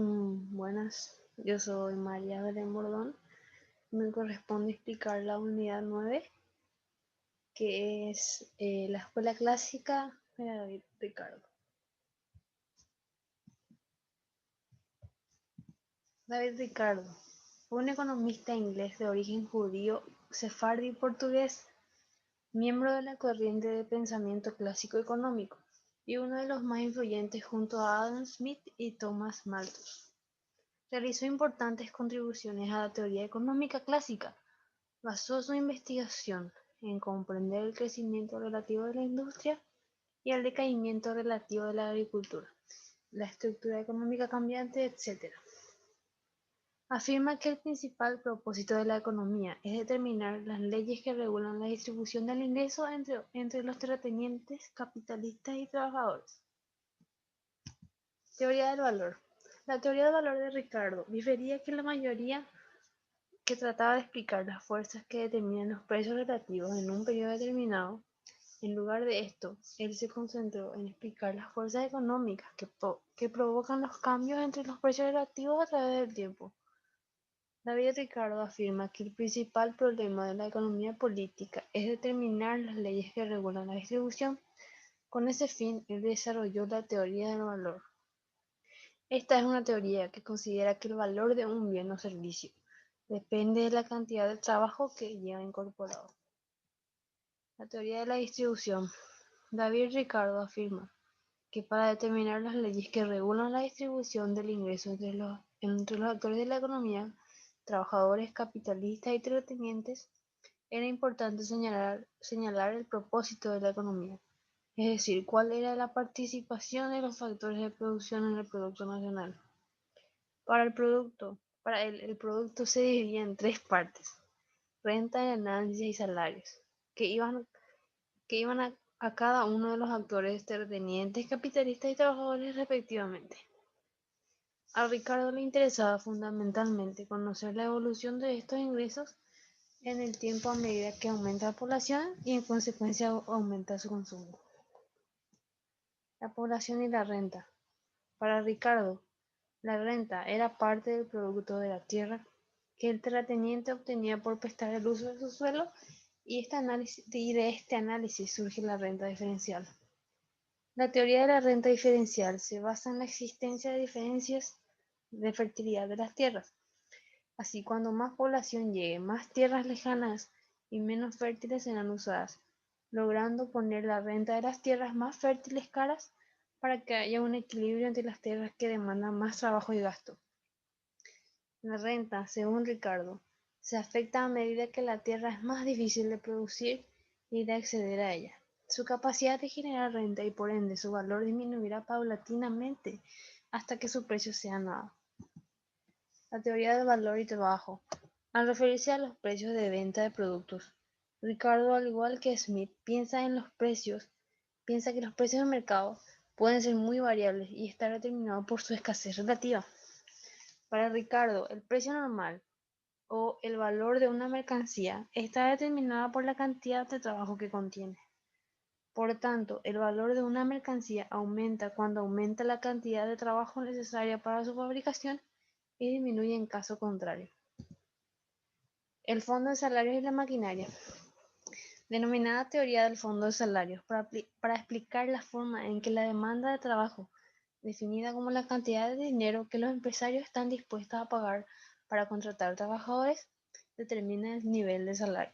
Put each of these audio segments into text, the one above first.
Buenas, yo soy María Belén Bordón. Me corresponde explicar la unidad 9, que es la escuela clásica de David Ricardo. David Ricardo fue un economista inglés de origen judío, sefardí y portugués, miembro de la corriente de pensamiento clásico económico y uno de los más influyentes junto a Adam Smith y Thomas Malthus. Realizó importantes contribuciones a la teoría económica clásica. Basó su investigación en comprender el crecimiento relativo de la industria y el decaimiento relativo de la agricultura, la estructura económica cambiante, etc. Afirma que el principal propósito de la economía es determinar las leyes que regulan la distribución del ingreso entre los terratenientes, capitalistas y trabajadores. Teoría del valor. La teoría del valor de Ricardo difería que la mayoría que trataba de explicar las fuerzas que determinan los precios relativos en un periodo determinado. En lugar de esto, él se concentró en explicar las fuerzas económicas que provocan los cambios entre los precios relativos a través del tiempo. David Ricardo afirma que el principal problema de la economía política es determinar las leyes que regulan la distribución. Con ese fin, él desarrolló la teoría del valor. Esta es una teoría que considera que el valor de un bien o servicio depende de la cantidad de trabajo que lleva incorporado. La teoría de la distribución. David Ricardo afirma que para determinar las leyes que regulan la distribución del ingreso entre los actores de la economía, trabajadores, capitalistas y terratenientes, era importante señalar el propósito de la economía, es decir, cuál era la participación de los factores de producción en el Producto Nacional. Para el producto se dividía en tres partes: renta, ganancias y salarios, que iban a cada uno de los actores terratenientes, capitalistas y trabajadores respectivamente. A Ricardo le interesaba fundamentalmente conocer la evolución de estos ingresos en el tiempo a medida que aumenta la población y en consecuencia aumenta su consumo. La población y la renta. Para Ricardo, la renta era parte del producto de la tierra que el terrateniente obtenía por prestar el uso de su suelo, y de este análisis surge la renta diferencial. La teoría de la renta diferencial se basa en la existencia de diferencias de fertilidad de las tierras. Así, cuando más población llegue, más tierras lejanas y menos fértiles serán usadas, logrando poner la renta de las tierras más fértiles caras para que haya un equilibrio entre las tierras que demandan más trabajo y gasto. La renta, según Ricardo, se afecta a medida que la tierra es más difícil de producir y de acceder a ella. Su capacidad de generar renta y por ende su valor disminuirá paulatinamente hasta que su precio sea nada. La teoría del valor y trabajo. Al referirse a los precios de venta de productos, Ricardo, al igual que Smith, piensa que los precios del mercado pueden ser muy variables y estar determinados por su escasez relativa. Para Ricardo, el precio normal o el valor de una mercancía está determinado por la cantidad de trabajo que contiene. Por tanto, el valor de una mercancía aumenta cuando aumenta la cantidad de trabajo necesaria para su fabricación y disminuye en caso contrario. El fondo de salarios y la maquinaria. Denominada teoría del fondo de salarios, para explicar la forma en que la demanda de trabajo, definida como la cantidad de dinero que los empresarios están dispuestos a pagar para contratar trabajadores, determina el nivel de salario.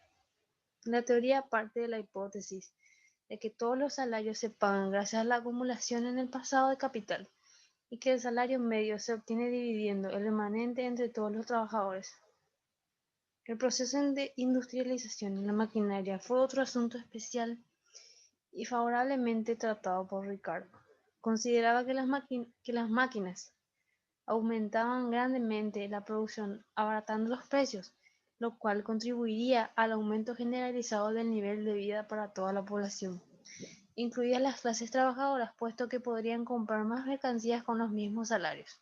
La teoría parte de la hipótesis de que todos los salarios se pagan gracias a la acumulación en el pasado de capital, y que el salario medio se obtiene dividiendo el remanente entre todos los trabajadores. El proceso de industrialización en la maquinaria fue otro asunto especial y favorablemente tratado por Ricardo. Consideraba que las máquinas aumentaban grandemente la producción, abaratando los precios, lo cual contribuiría al aumento generalizado del nivel de vida para toda la población, incluidas las clases trabajadoras, puesto que podrían comprar más mercancías con los mismos salarios.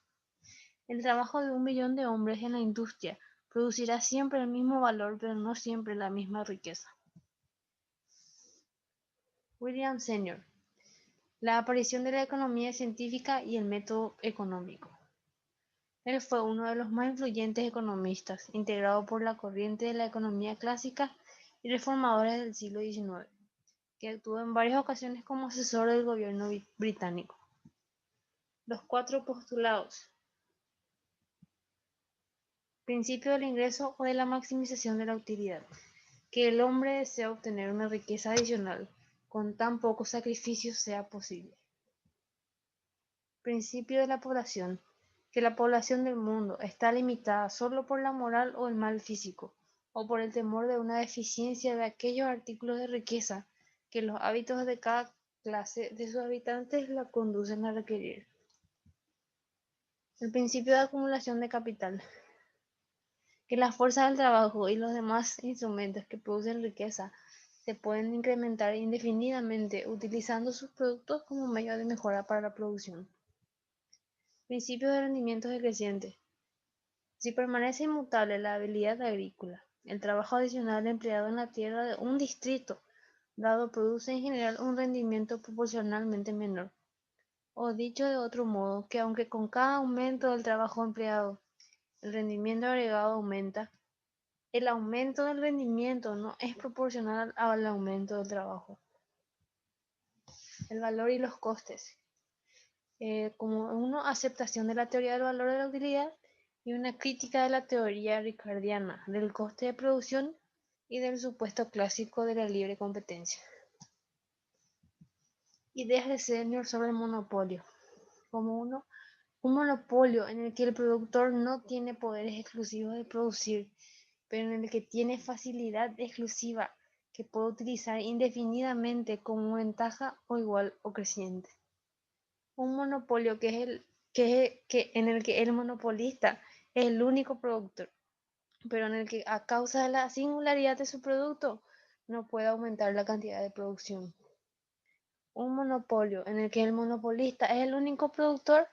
El trabajo de 1 millón de hombres en la industria producirá siempre el mismo valor, pero no siempre la misma riqueza. William Senior. La aparición de la economía científica y el método económico. Él fue uno de los más influyentes economistas, integrado por la corriente de la economía clásica y reformadora del siglo XIX, que actuó en varias ocasiones como asesor del gobierno británico. Los cuatro postulados. Principio del ingreso o de la maximización de la utilidad. Que el hombre desea obtener una riqueza adicional con tan pocos sacrificios sea posible. Principio de la población. Que la población del mundo está limitada solo por la moral o el mal físico, o por el temor de una deficiencia de aquellos artículos de riqueza que los hábitos de cada clase de sus habitantes la conducen a requerir. El principio de acumulación de capital. Que la fuerza del trabajo y los demás instrumentos que producen riqueza se pueden incrementar indefinidamente utilizando sus productos como medio de mejora para la producción. Principio de rendimiento decreciente. Si permanece inmutable la habilidad agrícola, el trabajo adicional empleado en la tierra de un distrito dado produce en general un rendimiento proporcionalmente menor. O dicho de otro modo, que aunque con cada aumento del trabajo empleado el rendimiento agregado aumenta, el aumento del rendimiento no es proporcional al aumento del trabajo. El valor y los costes. Como una aceptación de la teoría del valor de la utilidad y una crítica de la teoría ricardiana del coste de producción y del supuesto clásico de la libre competencia. Ideas de Senior sobre el monopolio. Como un monopolio en el que el productor no tiene poderes exclusivos de producir, pero en el que tiene facilidad exclusiva que puede utilizar indefinidamente como ventaja o igual o creciente. Un monopolio en el que el monopolista es el único productor, pero en el que a causa de la singularidad de su producto no puede aumentar la cantidad de producción. Un monopolio en el que el monopolista es el único productor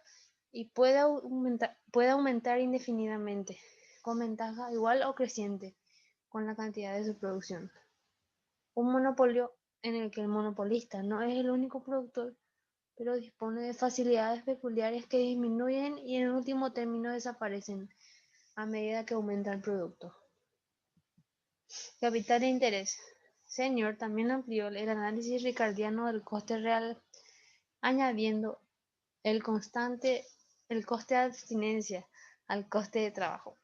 y puede aumentar indefinidamente, con ventaja igual o creciente, con la cantidad de su producción. Un monopolio en el que el monopolista no es el único productor, pero dispone de facilidades peculiares que disminuyen y en último término desaparecen a medida que aumenta el producto. Capital e interés. Senior también amplió el análisis ricardiano del coste real, añadiendo el coste de abstinencia al coste de trabajo.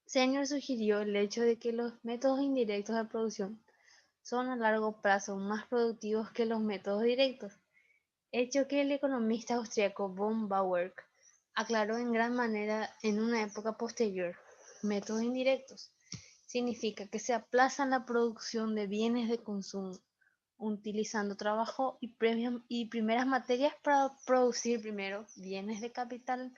Senior sugirió el hecho de que los métodos indirectos de producción son a largo plazo más productivos que los métodos directos, hecho que el economista austríaco von Bauer aclaró en gran manera en una época posterior. Métodos indirectos significa que se aplaza la producción de bienes de consumo, utilizando trabajo y primeras materias para producir primero bienes de capital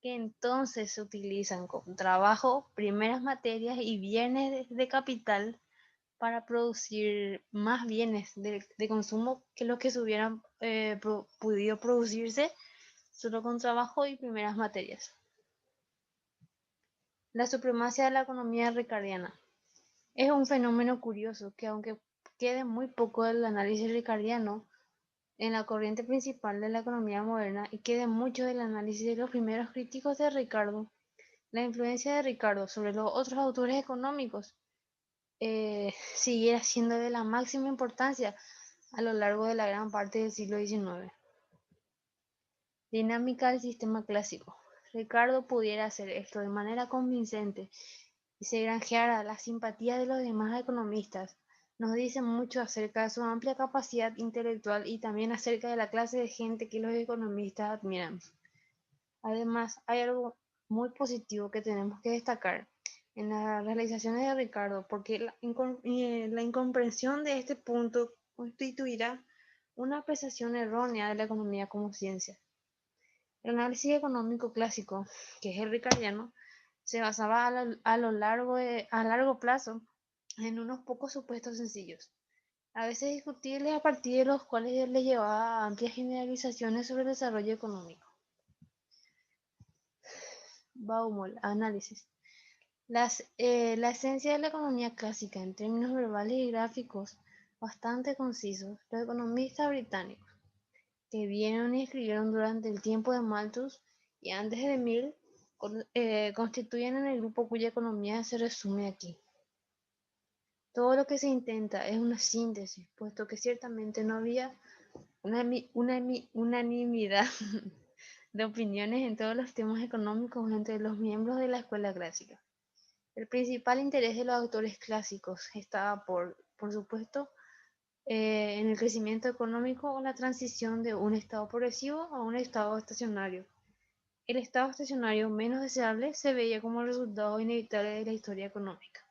que entonces se utilizan con trabajo, primeras materias y bienes de capital para producir más bienes de consumo que los que se hubieran podido producirse solo con trabajo y primeras materias. La supremacía de la economía ricardiana es un fenómeno curioso que, aunque quede muy poco del análisis ricardiano en la corriente principal de la economía moderna y quede mucho del análisis de los primeros críticos de Ricardo, la influencia de Ricardo sobre los otros autores económicos siguiera siendo de la máxima importancia a lo largo de la gran parte del siglo XIX. Dinámica del sistema clásico. Ricardo pudiera hacer esto de manera convincente y se granjeara la simpatía de los demás economistas. Nos dice mucho acerca de su amplia capacidad intelectual y también acerca de la clase de gente que los economistas admiran. Además, hay algo muy positivo que tenemos que destacar en las realizaciones de Ricardo, porque la incomprensión de este punto constituirá una apreciación errónea de la economía como ciencia. El análisis económico clásico, que es el ricardiano, se basaba a largo plazo en unos pocos supuestos sencillos, a veces discutibles, a partir de los cuales le llevaba a amplias generalizaciones sobre el desarrollo económico. Baumol, análisis. La esencia de la economía clásica en términos verbales y gráficos bastante concisos, los economistas británicos, que vieron y escribieron durante el tiempo de Malthus y antes de Mill, constituyen en el grupo cuya economía se resume aquí. Todo lo que se intenta es una síntesis, puesto que ciertamente no había unanimidad de opiniones en todos los temas económicos entre los miembros de la escuela clásica. El principal interés de los autores clásicos estaba, por supuesto, en el crecimiento económico o la transición de un estado progresivo a un estado estacionario. El estado estacionario menos deseable se veía como el resultado inevitable de la historia económica.